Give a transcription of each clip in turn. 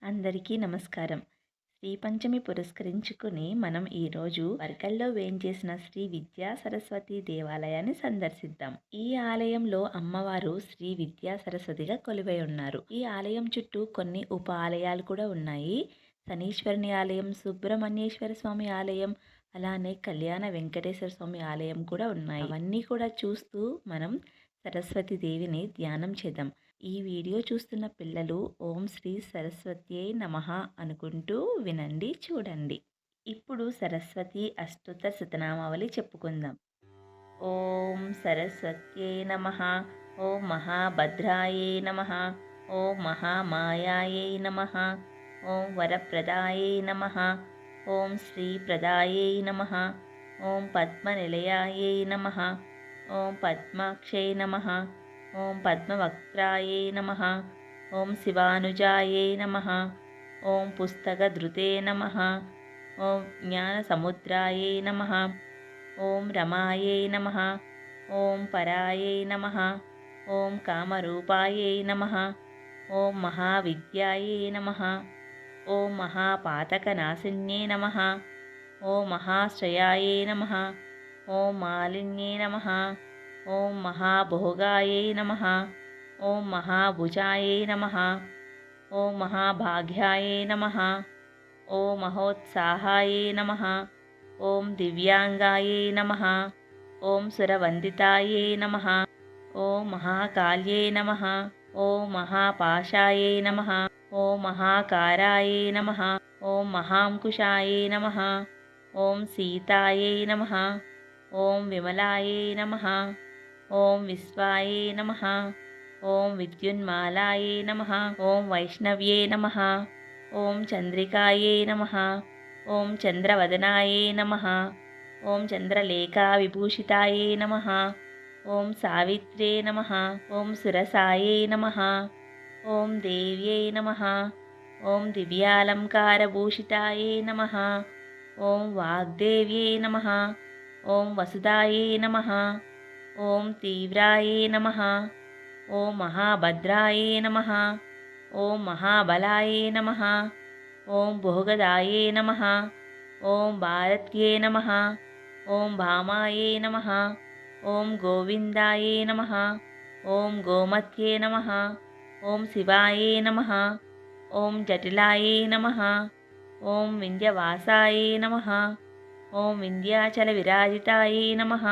అందరికీ నమస్కారం. శ్రీ పంచమి పురస్కరించుకుని మనం ఈరోజు వర్గల్లో వేంచేసిన శ్రీ విద్యా సరస్వతి దేవాలయాన్ని సందర్శిద్దాం. ఈ ఆలయంలో అమ్మవారు శ్రీ విద్యా సరస్వతిగా కొలువై ఉన్నారు. ఈ ఆలయం చుట్టూ కొన్ని ఉప ఆలయాలు కూడా ఉన్నాయి. శనీశ్వరుని ఆలయం, సుబ్రహ్మణ్యేశ్వర స్వామి ఆలయం, అలానే కళ్యాణ వెంకటేశ్వర స్వామి ఆలయం కూడా ఉన్నాయి. అవన్నీ కూడా చూస్తూ మనం సరస్వతి దేవిని ధ్యానం చేద్దాం. ఈ వీడియో చూస్తున్న పిల్లలు ఓం శ్రీ సరస్వత్యై నమః అనుకుంటూ వినండి, చూడండి. ఇప్పుడు సరస్వతి అష్టోత్తర శతనామావళి చెప్పుకుందాం. ఓం సరస్వత్యై నమః, ఓం మహాభద్రాయై నమః, ఓం మహామాయాయై నమః, ఓం వరప్రదాయై నమః, ఓం శ్రీప్రదాయై నమః, ఓం పద్మనిలయాయై నమః, ఓం పద్మాక్షై నమః, ఓం పద్మవక్త్రాయై నమః, ఓం శివానుజాయై నమః, ఓం పుస్తకధృతే నమః, ఓం జ్ఞానసముద్రాయై నమః, ఓం రమాయై నమః, ఓం పరాయై నమః, ఓం కామరూపాయై నమః, ఓం మహావిద్యాయై నమః, ఓం మహాపాతకనాశిన్యై నమః, ఓం మహాశ్రయాయై నమః, ఓం మాలిన్యై నమః, ఓం మహాభోగాయై నమః, ఓం మహాభుజాయై నమః, ఓం మహాభాగ్యాయై నమః, ఓం మహోత్సాహాయై నమః, ఓం దివ్యాంగాయై నమః, ఓం సురవందితాయై నమః, ఓం మహాకాల్యై నమః, ఓం మహాపాశాయై నమః, ఓం మహాకారాయై నమః, ఓం మహాంకుశాయై నమః, ఓం సీతాయై నమః, ఓం విమలాయై నమః, ఓం విశ్వాయై నమః, ఓం విద్యున్మాలాయై నమః, ఓం వైష్ణవ్యై నమః, ఓం చంద్రికాయై నమః, ఓం చంద్రవదనాయై నమః, ఓం చంద్రలేఖా విభూషితాయై నమః, ఓం సావిత్ర్యై నమః, ఓం సురసాయై నమః, ఓం దేవ్యై నమః, ఓం దివ్యాలంకారభూషితాయై నమః, ఓం వాగ్దేవ్యై నమః, ఓం వసుదాయై నమః, ఓం తీవ్రాయై నమః, ఓం మహాభద్రాయై నమః, ఓం మహాబలాయై నమః, ఓం భోగదాయై నమః, ఓం భారత్యై నమః, ఓం భామాయై నమః, ఓం గోవిందాయై నమః, ఓం గోమత్యై నమః, ఓం శివాయై నమః, ఓం జటిలాయై నమః, ఓం వింధ్యవాసాయై నమః, ఓం వింధ్యాచల విరాజితాయై నమః,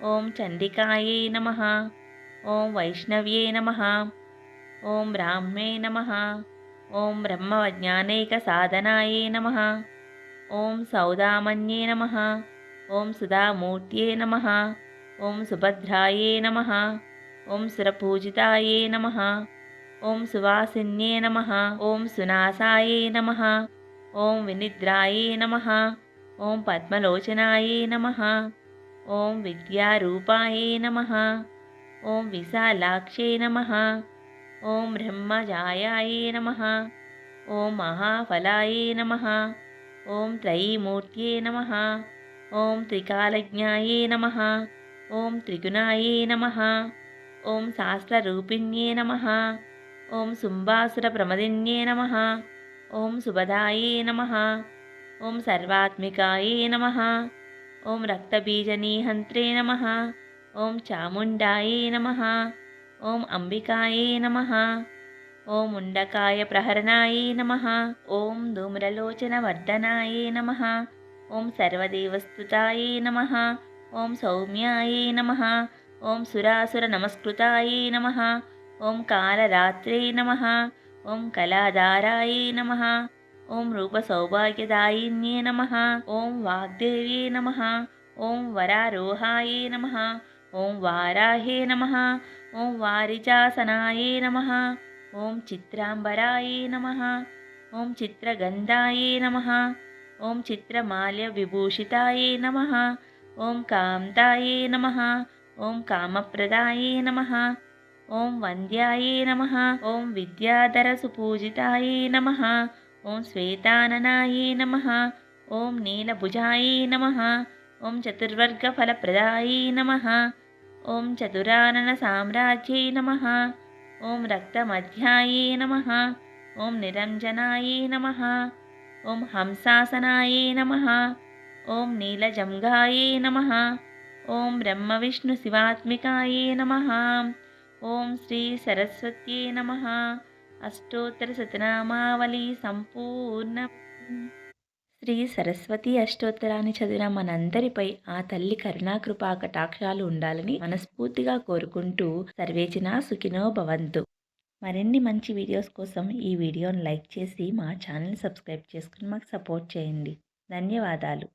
ఓం చండికాయై నమః, ఓం వైష్ణవ్యై నమః, ఓం బ్రాహ్మే నమః, ఓం బ్రహ్మజ్ఞానైక సాధనాయై నమః, ఓం సౌదామన్యే నమః, ఓం సుధామూర్త్యై నమః, ఓం సుభద్రాయై నమః, ఓం సురపూజితాయై నమః, ఓం సువాసిన్యే నమః, ఓం సునాసాయై నమః, ఓం వినిద్రాయై నమః, ఓం పద్మలోచనాయై నమః, ఓం విద్యారూపాయై నమః, ఓం విశాలాక్షై నమః, ఓం బ్రహ్మజాయాయై నమః, ఓం మహాఫలాయై నమః, ఓం త్రయీమూర్త్యై నమః, ఓం త్రికాలజ్ఞాయై నమః, ఓం త్రిగుణాయై నమః, ఓం శాస్త్రరూపిణ్యై నమః, ఓం శుంభాసురప్రమదిన్యై నమః, ఓం సుభదాయై నమః, ఓం సర్వాత్మికాయై నమః, ఓం రక్తబీజనిహంత్రే నమః, ఓం చాముండాయై నమః, ఓం అంబికాయై నమః, ఓం ముండకాయ ప్రహరణాయై నమః, ఓం ధూమ్రలోచనవర్ధనాయై నమః, ఓం సర్వదేవస్తుతాయై నమః, ఓం సౌమ్యాయై నమః, ఓం సురాసుర నమస్కృతాయై నమః, ఓం కాలరాత్రే నమః, ఓం కళాధారాయై నమః, ఓం రూపసౌభాగ్యదాయిన్యే నమః, ఓం వాగ్దేవ్యై నమః, ఓం వరారోహాయై నమః, ఓం వారాహే నమః, ఓం వారిజాసనాయై నమః, ఓం చిత్రాంబరాయై నమః, ఓం చిత్రగంధాయై నమః, ఓం చిత్రమాల్యవిభూషితాయై నమః, ఓం కాంతాయై నమః, ఓం కామప్రదాయై నమః, ఓం వంద్యాయై నమః, ఓం విద్యాధరసుపూజితాయై నమః, ఓం శ్వేతాననాయై నమః, ఓం నీలభుజాయై నమః, ఓం చతుర్వర్గఫలప్రదాయై నమః, ఓం చతురానన సామ్రాజ్యై నమః, ఓం రక్తమధ్యాయై నమః, ఓం నిరంజనాయే నమః. ఓం హంసాసనాయే నమః. ఓం నీలజంఘాయే నమః. ఓం బ్రహ్మ విష్ణు శివాత్మికాయే నమః. ఓం శ్రీ సరస్వత్యే నమః. అష్టోత్తర శతనామావళి సంపూర్ణ. శ్రీ సరస్వతి అష్టోత్తరాన్ని చదివిన మనందరిపై ఆ తల్లి కరుణాకృపా కటాక్షాలు ఉండాలని మనస్ఫూర్తిగా కోరుకుంటూ సర్వేజన సుఖినో భవంతు. మరిన్ని మంచి వీడియోస్ కోసం ఈ వీడియోని లైక్ చేసి మా ఛానల్ని సబ్స్క్రైబ్ చేసుకుని మాకు సపోర్ట్ చేయండి. ధన్యవాదాలు.